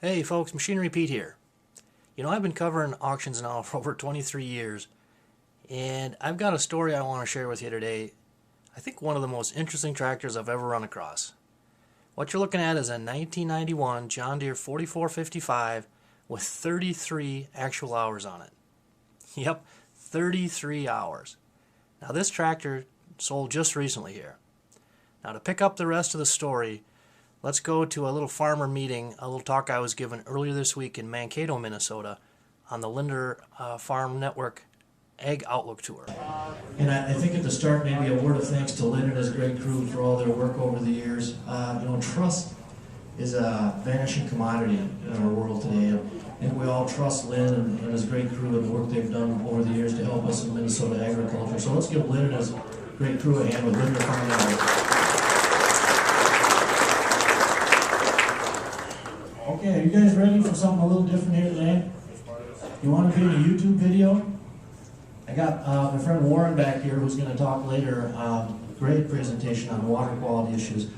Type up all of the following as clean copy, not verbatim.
Hey folks, Machinery Pete here. I've been covering auctions now for over 23 years, and I've got a story I want to share with you today. I think one of the most interesting tractors I've ever run across. What you're looking at is a 1991 John Deere 4455 with 33 actual hours on it. Yep, 33 hours. Now this tractor sold just recently here. Now to pick up the rest of the story, let's go to a little farmer meeting, a little talk I was given earlier this week in Mankato, Minnesota on the Linder Farm Network Ag Outlook Tour. And I think at the start, maybe a word of thanks to Lynn and his great crew for all their work over the years. Trust is a vanishing commodity in our world today. And we all trust Lynn and his great crew and the work they've done over the years to help us in Minnesota agriculture. So let's give Lynn and his great crew a hand with Linder Farm Network. Okay, are you guys ready for something a little different here today? You want to be in a YouTube video? I got my friend Warren back here who's going to talk later. Great presentation on water quality issues.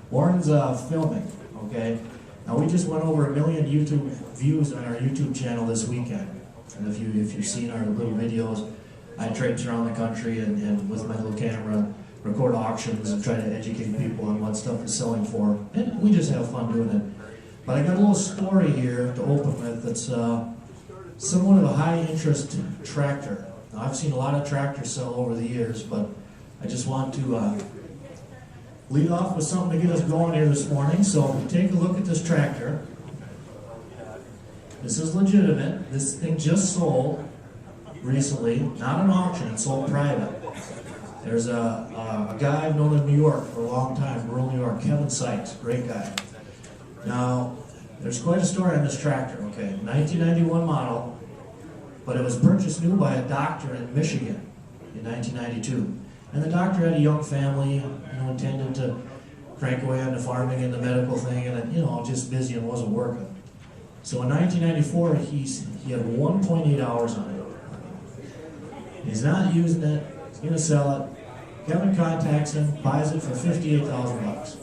Warren's filming, okay? Now we just went over 1 million YouTube views on our YouTube channel this weekend. And if you've seen our little videos, I traipse around the country and with my little camera record auctions and try to educate people on what stuff is selling for. And we just have fun doing it. But I got a little story here to open with that's somewhat of a high-interest tractor. Now, I've seen a lot of tractors sell over the years, but I just want to lead off with something to get us going here this morning. So take a look at this tractor. This is legitimate. This thing just sold recently, not an auction, it sold private. There's a guy I've known in New York for a long time, rural New York, Kevin Sykes, great guy. Now, there's quite a story on this tractor, okay? 1991 model, but it was purchased new by a doctor in Michigan in 1992. And the doctor had a young family, intended to crank away on the farming and the medical thing, and just busy and wasn't working. So in 1994, he had 1.8 hours on it. He's not using it, he's gonna sell it. Kevin contacts him, buys it for $58,000.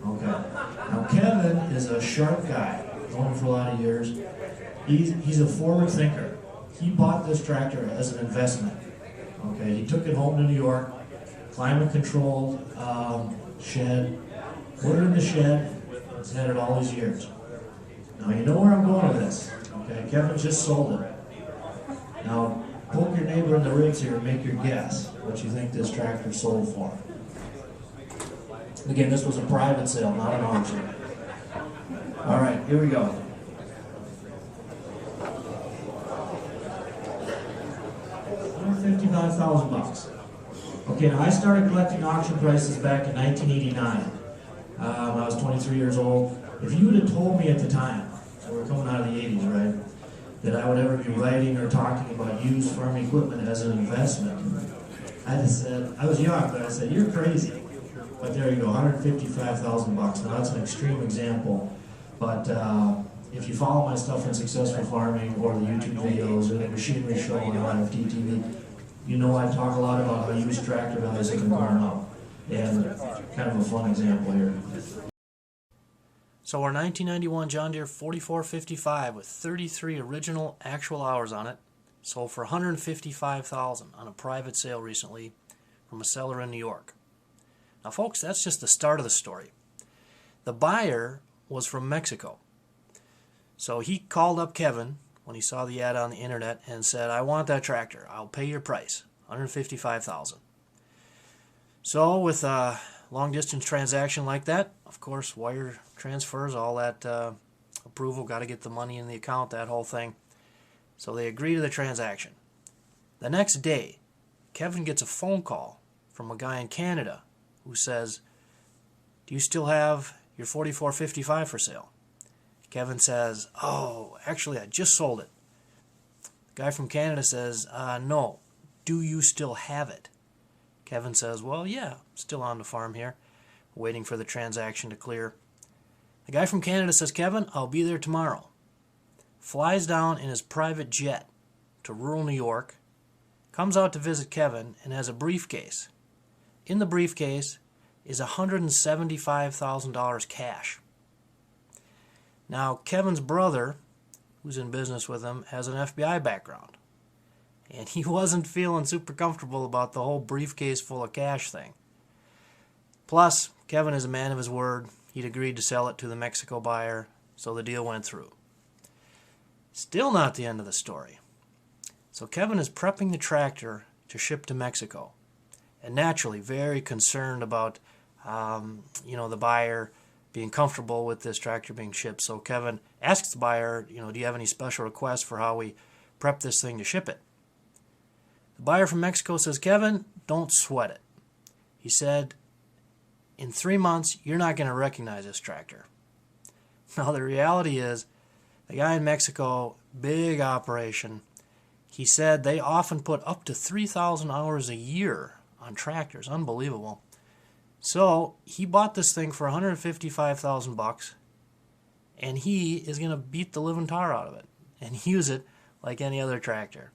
Okay. Now Kevin is a sharp guy, known him for a lot of years. He's a forward thinker. He bought this tractor as an investment. Okay, he took it home to New York, climate controlled shed, put it in the shed, he's had it all these years. Now you know where I'm going with this. Okay, Kevin just sold it. Now poke your neighbor in the ribs here and make your guess what you think this tractor sold for. Again, this was a private sale, not an auction. All right, here we go. $155,000. Okay, now I started collecting auction prices back in 1989. I was 23 years old. If you would have told me at the time, we were coming out of the 80s, right, that I would ever be writing or talking about used farm equipment as an investment, I'd have said, I was young, but I said, you're crazy. But there you go, $155,000. Now that's an extreme example, but if you follow my stuff in Successful Farming or the YouTube videos or the Machinery Show on IFT TV, you know I talk a lot about how used tractor values have been going up, and kind of a fun example here. So our 1991 John Deere 4455 with 33 original actual hours on it sold for $155,000 on a private sale recently from a seller in New York. Now folks, that's just the start of the story. The buyer was from Mexico. So he called up Kevin when he saw the ad on the internet and said, I want that tractor. I'll pay your price, $155,000. So with a long distance transaction like that, of course, wire transfers, all that approval, got to get the money in the account, that whole thing. So they agree to the transaction. The next day, Kevin gets a phone call from a guy in Canada who says, do you still have your 4455 for sale? Kevin says, oh, actually I just sold it. The guy from Canada says, no, do you still have it? Kevin says, well, yeah, still on the farm here, waiting for the transaction to clear. The guy from Canada says, Kevin, I'll be there tomorrow. Flies down in his private jet to rural New York, comes out to visit Kevin, and has a briefcase. In the briefcase is $175,000 cash. Now, Kevin's brother, who's in business with him, has an FBI background. And he wasn't feeling super comfortable about the whole briefcase full of cash thing. Plus, Kevin is a man of his word. He'd agreed to sell it to the Mexico buyer, so the deal went through. Still not the end of the story. So Kevin is prepping the tractor to ship to Mexico. And naturally, very concerned about, the buyer being comfortable with this tractor being shipped. So Kevin asks the buyer, do you have any special requests for how we prep this thing to ship it? The buyer from Mexico says, Kevin, don't sweat it. He said, in 3 months, you're not going to recognize this tractor. Now, the reality is, the guy in Mexico, big operation, he said they often put up to 3,000 hours a year on tractors. Unbelievable. So he bought this thing for $155,000, and he is going to beat the living tar out of it and use it like any other tractor.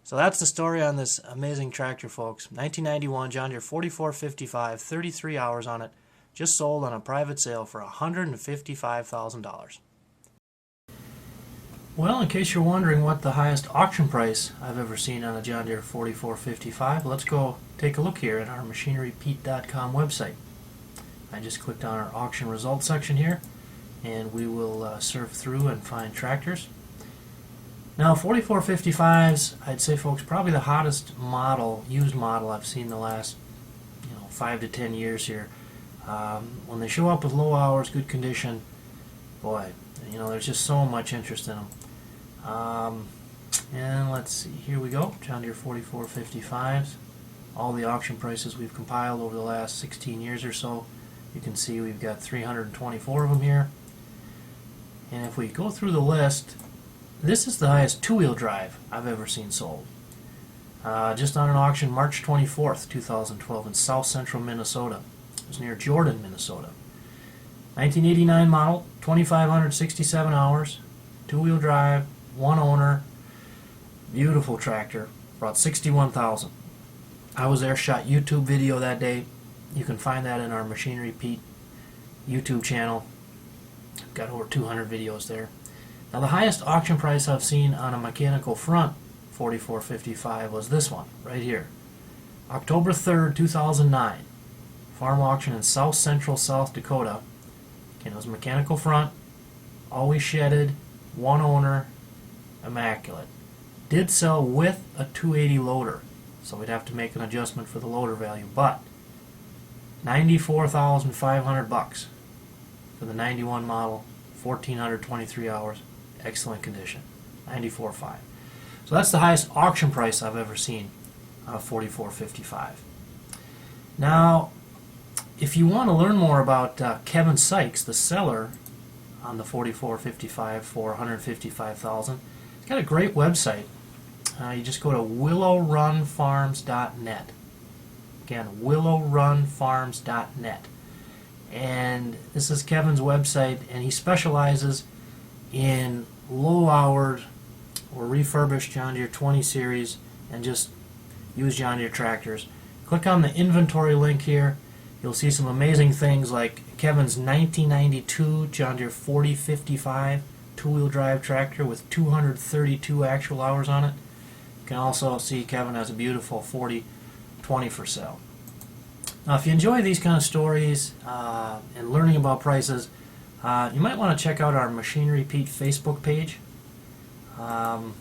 So that's the story on this amazing tractor, folks. 1991 John Deere 4455, 33 hours on it, just sold on a private sale for $155,000. Well, in case you're wondering what the highest auction price I've ever seen on a John Deere 4455, let's go take a look here at our machinerypete.com website. I just clicked on our auction results section here, and we will surf through and find tractors. Now, 4455s, I'd say, folks, probably the hottest model, used model I've seen the last 5 to 10 years here. When they show up with low hours, good condition, boy, there's just so much interest in them. And let's see, here we go, John Deere 4455s. All the auction prices we've compiled over the last 16 years or so. You can see we've got 324 of them here. And if we go through the list, this is the highest two-wheel drive I've ever seen sold. Just on an auction March 24th, 2012 in south central Minnesota. It was near Jordan, Minnesota. 1989 model, 2,567 hours, two-wheel drive, one owner, beautiful tractor, brought $61,000. I was there, shot YouTube video that day. You can find that in our Machinery Pete YouTube channel. Got over 200 videos there. Now, the highest auction price I've seen on a mechanical front 4455 was this one right here. October 3rd, 2009. Farm auction in south central South Dakota. It was mechanical front, always shedded, one owner, immaculate. Did sell with a 280 loader, so we'd have to make an adjustment for the loader value, but $94,500 for the 91 model, 1,423 hours, excellent condition, 94.5. So that's the highest auction price I've ever seen on a 4455. Now, if you want to learn more about Kevin Sykes, the seller on the 4455 for $155,000, he's got a great website. You just go to willowrunfarms.net. Again, willowrunfarms.net. And this is Kevin's website, and he specializes in low-hour or refurbished John Deere 20 series and just used John Deere tractors. Click on the inventory link here. You'll see some amazing things like Kevin's 1992 John Deere 4055 two-wheel drive tractor with 232 actual hours on it. You can also see Kevin has a beautiful 4020 for sale. Now, if you enjoy these kind of stories and learning about prices, you might want to check out our Machinery Pete Facebook page. You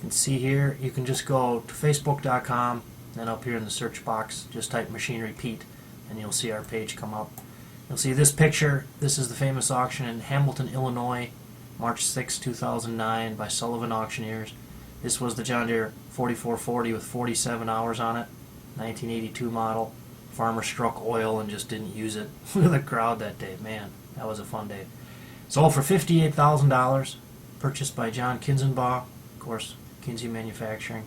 can see here, you can just go to facebook.com, then up here in the search box, just type Machinery Pete, and you'll see our page come up. You'll see this picture. This is the famous auction in Hamilton, Illinois, March 6, 2009, by Sullivan Auctioneers. This was the John Deere 4440 with 47 hours on it, 1982 model. Farmer struck oil and just didn't use it. Look at the crowd that day. Man, that was a fun day. Sold for $58,000, purchased by John Kinzenbaugh, of course, Kinsey Manufacturing.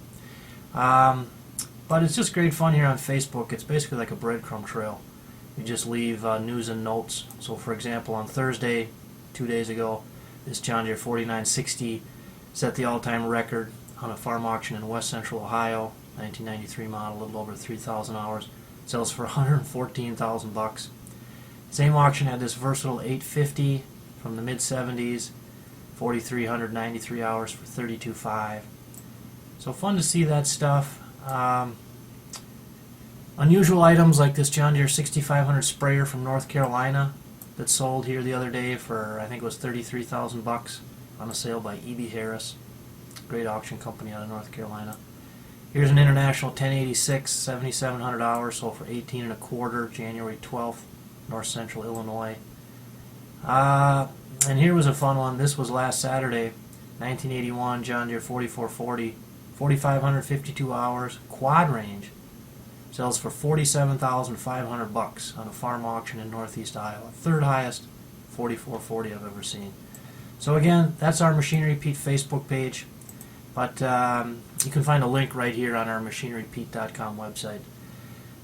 But it's just great fun here on Facebook. It's basically like a breadcrumb trail. You just leave news and notes. So, for example, on Thursday, 2 days ago, this John Deere 4960 set the all-time record on a farm auction in west central Ohio, 1993 model, a little over 3,000 hours. Sells for $114,000. Same auction had this versatile 850 from the mid 70s, 4,393 hours for 32.5. So fun to see that stuff. Unusual items like this John Deere 6500 sprayer from North Carolina that sold here the other day for, I think it was $33,000 on a sale by E.B. Harris, great auction company out of North Carolina. Here's an International 1086 7,700 hours, sold for 18 and a quarter, January 12th, North Central Illinois. And here was a fun one. This was last Saturday, 1981 John Deere 4440, 4,552 hours, quad range. Sells for $47,500 on a farm auction in Northeast Iowa. Third highest 4440 I've ever seen. So again, that's our Machinery Pete Facebook page. But you can find a link right here on our machinerypete.com website.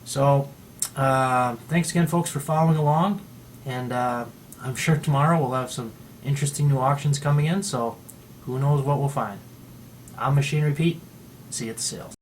So thanks again, folks, for following along. And I'm sure tomorrow we'll have some interesting new auctions coming in. So who knows what we'll find. I'm Machinery Pete. See you at the sales.